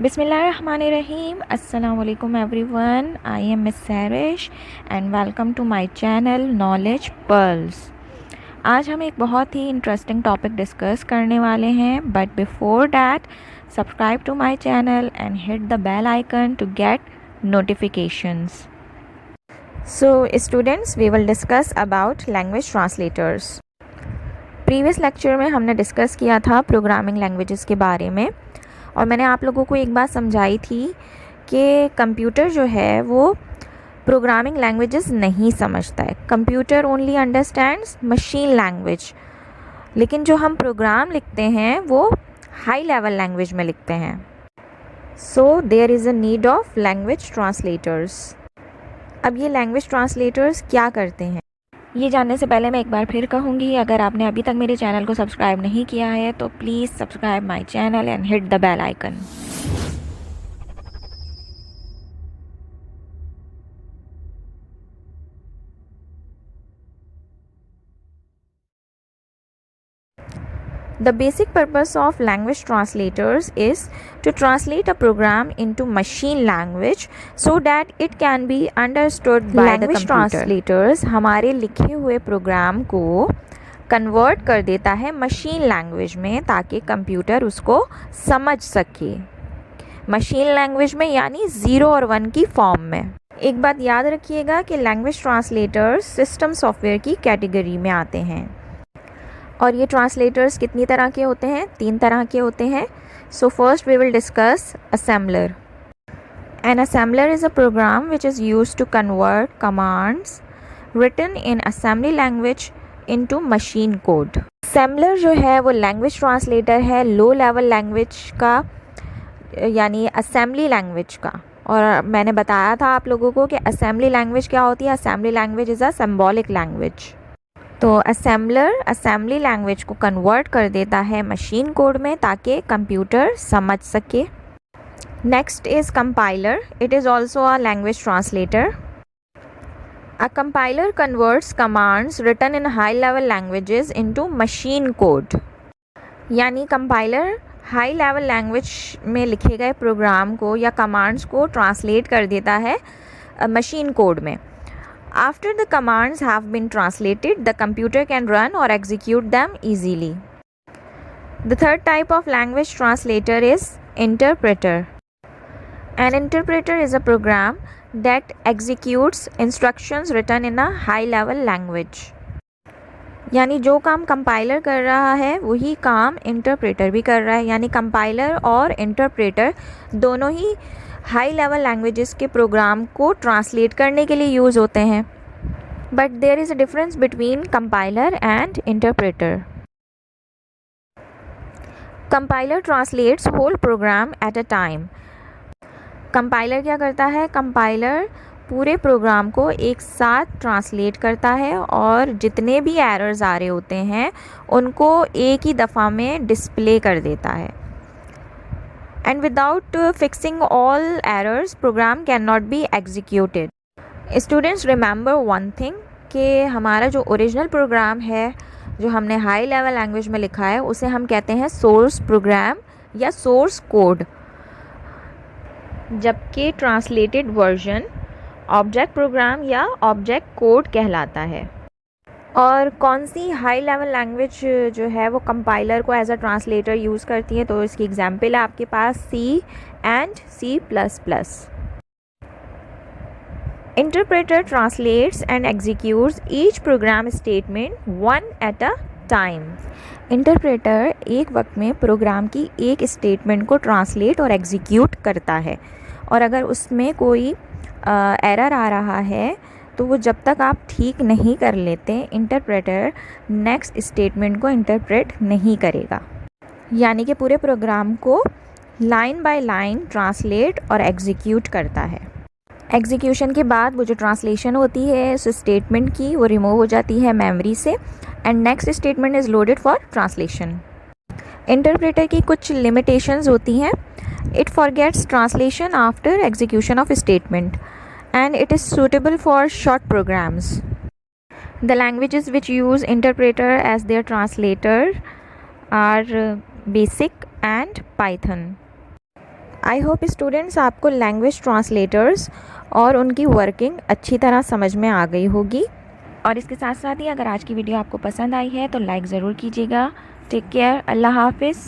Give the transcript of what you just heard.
बिस्मिल्लाहिर्रहमानिर्रहीम अस्सलाम वालेकुम everyone. I am miss Sairish and welcome to my channel Knowledge Pearls. आज हम एक बहुत ही इंटरेस्टिंग टॉपिक डिस्कस करने वाले हैं, but before that subscribe to my channel and hit the bell icon to get notifications. So students, we will discuss about language translators. Previous lecture में हमने discuss किया था प्रोग्रामिंग लैंग्वेजेस के बारे में, और मैंने आप लोगों को एक बात समझाई थी कि कंप्यूटर जो है वो प्रोग्रामिंग लैंग्वेजेस नहीं समझता है। Computer only understands machine language, लेकिन जो हम प्रोग्राम लिखते हैं वो हाई लेवल लैंग्वेज में लिखते हैं। So there is a need of language translators. अब ये लैंग्वेज ट्रांसलेटर्स क्या करते हैं, ये जानने से पहले मैं एक बार फिर कहूँगी, अगर आपने अभी तक मेरे चैनल को सब्सक्राइब नहीं किया है तो please subscribe my channel and hit the bell icon. The basic purpose of language translators is to translate a program into machine language so that it can be understood by the computer. Language translators हमारे लिखे हुए programme को convert कर देता है machine language में, ताकि computer उसको समझ सके। मशीन लैंग्वेज में यानी 0 और 1 की फॉर्म में। एक बात याद रखिएगा कि लैंग्वेज ट्रांसलेटर्स सिस्टम सॉफ्टवेयर की कैटेगरी में आते हैं, और ये ट्रांसलेटर्स कितनी तरह के होते हैं? 3 तरह के होते हैं। So first we will discuss assembler. An assembler is a program which is used to convert commands written in assembly language into machine code. Assembler जो है वो लैंग्वेज ट्रांसलेटर है लो लेवल लैंग्वेज का, यानी असेंबली लैंग्वेज का। और मैंने बताया था आप लोगों को कि असेंबली लैंग्वेज क्या होती है। Assembly language is a symbolic language. तो असेंबलर असेंबली लैंग्वेज को कन्वर्ट कर देता है मशीन कोड में, ताकि कंप्यूटर समझ सके। Next is compiler. It is also a language translator. A compiler converts commands written in high level languages into machine code। यानी कंपाइलर हाई लेवल लैंग्वेज में लिखे गए प्रोग्राम को या कमांड्स को ट्रांसलेट कर देता है मशीन कोड में। After the commands have been translated, the computer can run or execute them easily. The third type of language translator is interpreter. An interpreter is a program that executes instructions written in a high level language। यानी जो काम compiler कर रहा है वही काम interpreter भी कर रहा है। यानी कंपाइलर और इंटरप्रेटर दोनों ही हाई लेवल लैंग्वेजेस के प्रोग्राम को ट्रांसलेट करने के लिए यूज़ होते हैं, but there is a difference between compiler and interpreter. Compiler translates whole program at a time. Compiler क्या करता है? कंपाइलर पूरे प्रोग्राम को एक साथ ट्रांसलेट करता है, और जितने भी एरर्स आ रहे होते हैं उनको एक ही दफ़ा में डिस्प्ले कर देता है। And without fixing all errors program can not be executed. Students remember one thing, कि हमारा जो ओरिजिनल प्रोग्राम है जो हमने हाई लेवल लैंग्वेज में लिखा है उसे हम कहते हैं सोर्स प्रोग्राम या सोर्स कोड, जबकि ट्रांसलेटेड वर्जन ऑब्जेक्ट प्रोग्राम या ऑब्जेक्ट कोड कहलाता है। और कौन सी हाई लेवल लैंग्वेज जो है वो कंपाइलर को एज अ ट्रांसलेटर यूज़ करती है? तो इसकी एग्जांपल है आपके पास C and C++। Interpreter translates and executes each program statement one at a time. Interpreter एक वक्त में प्रोग्राम की एक स्टेटमेंट को ट्रांसलेट और एग्जीक्यूट करता है, और अगर उसमें कोई एरर आ रहा है तो वो जब तक आप ठीक नहीं कर लेते, इंटरप्रेटर नेक्स्ट स्टेटमेंट को इंटरप्रेट नहीं करेगा। यानी कि पूरे प्रोग्राम को लाइन बाय लाइन ट्रांसलेट और एग्जीक्यूट करता है। एग्जीक्यूशन के बाद वो जो ट्रांसलेशन होती है उस स्टेटमेंट की, वो रिमूव हो जाती है मेमोरी से, and next statement is loaded for translation. Interpreter की कुछ लिमिटेशंस होती हैं। It forgets translation after execution of a statement, and it is suitable for short programs. The languages which use interpreter as their translator are Basic and Python. I hope students आपको language translators और उनकी working अच्छी तरह समझ में आ गई होगी। और इसके साथ साथ ही अगर आज की वीडियो आपको पसंद आई है तो लाइक ज़रूर कीजिएगा। टेक केयर, अल्लाह हाफिज़।